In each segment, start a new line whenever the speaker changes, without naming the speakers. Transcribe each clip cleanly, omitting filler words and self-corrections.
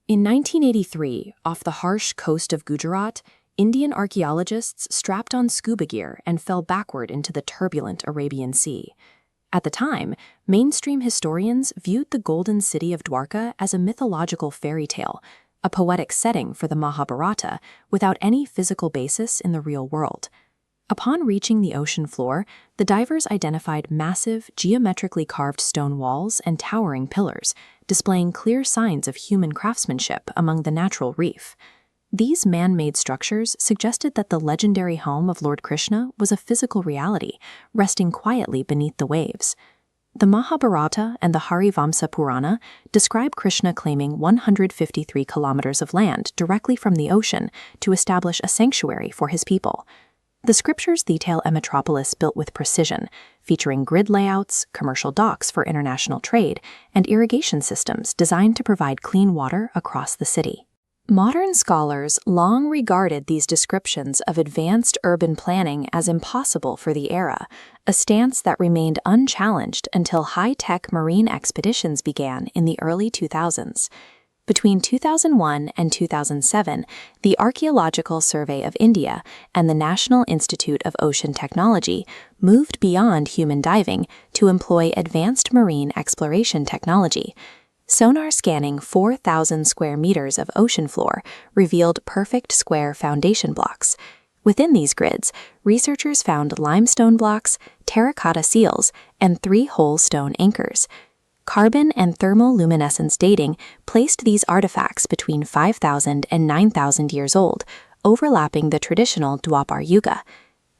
In 1983, off the harsh coast of Gujarat, Indian archaeologists strapped on scuba gear and fell backward into the turbulent Arabian Sea. At the time, mainstream historians viewed the golden city of Dwarka as a mythological fairy tale, a poetic setting for the Mahabharata without any physical basis in the real world. Upon reaching the ocean floor, the divers identified massive, geometrically carved stone walls and towering pillars, displaying clear signs of human craftsmanship among the natural reef. These man-made structures suggested that the legendary home of Lord Krishna was a physical reality, resting quietly beneath the waves. The Mahabharata and the Harivamsa Purana describe Krishna claiming 153 kilometers of land directly from the ocean to establish a sanctuary for his people. The scriptures detail a metropolis built with precision, featuring grid layouts, commercial docks for international trade, and irrigation systems designed to provide clean water across the city. Modern scholars long regarded these descriptions of advanced urban planning as impossible for the era, a stance that remained unchallenged until high-tech marine expeditions began in the early 2000s. Between 2001 and 2007, the Archaeological Survey of India and the National Institute of Ocean Technology moved beyond human diving to employ advanced marine exploration technology. Sonar scanning 4,000 square meters of ocean floor revealed perfect square foundation blocks. Within these grids, researchers found limestone blocks, terracotta seals, and 3 whole stone anchors. Carbon and thermal luminescence dating placed these artifacts between 5,000 and 9,000 years old, overlapping the traditional Dwapar Yuga.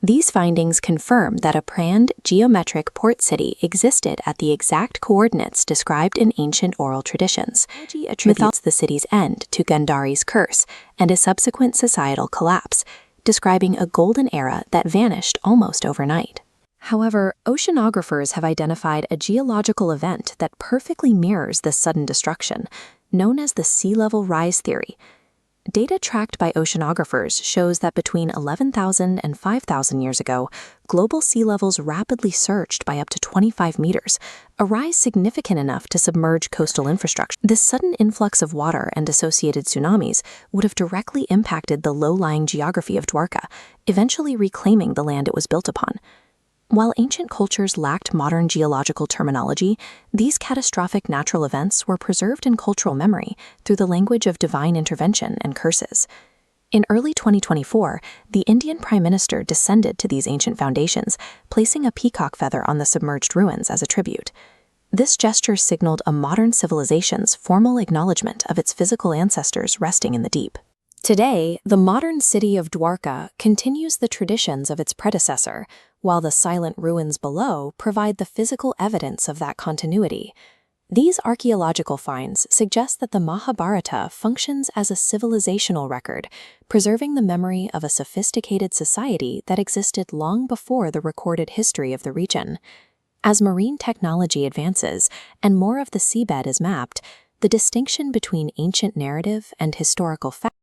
These findings confirm that a planned geometric port city existed at the exact coordinates described in ancient oral traditions. Mythology attributes the city's end to Gandhari's curse and a subsequent societal collapse, describing a golden era that vanished almost overnight. However, oceanographers have identified a geological event that perfectly mirrors this sudden destruction, known as the sea level rise theory. Data tracked by oceanographers shows that between 11,000 and 5,000 years ago, global sea levels rapidly surged by up to 25 meters, a rise significant enough to submerge coastal infrastructure. This sudden influx of water and associated tsunamis would have directly impacted the low-lying geography of Dwarka, eventually reclaiming the land it was built upon. While ancient cultures lacked modern geological terminology, these catastrophic natural events were preserved in cultural memory through the language of divine intervention and curses. In early 2024, the Indian Prime Minister descended to these ancient foundations, placing a peacock feather on the submerged ruins as a tribute. This gesture signaled a modern civilization's formal acknowledgement of its physical ancestors resting in the deep. Today, the modern city of Dwarka continues the traditions of its predecessor, while the silent ruins below provide the physical evidence of that continuity. These archaeological finds suggest that the Mahabharata functions as a civilizational record, preserving the memory of a sophisticated society that existed long before the recorded history of the region. As marine technology advances and more of the seabed is mapped, the distinction between ancient narrative and historical fact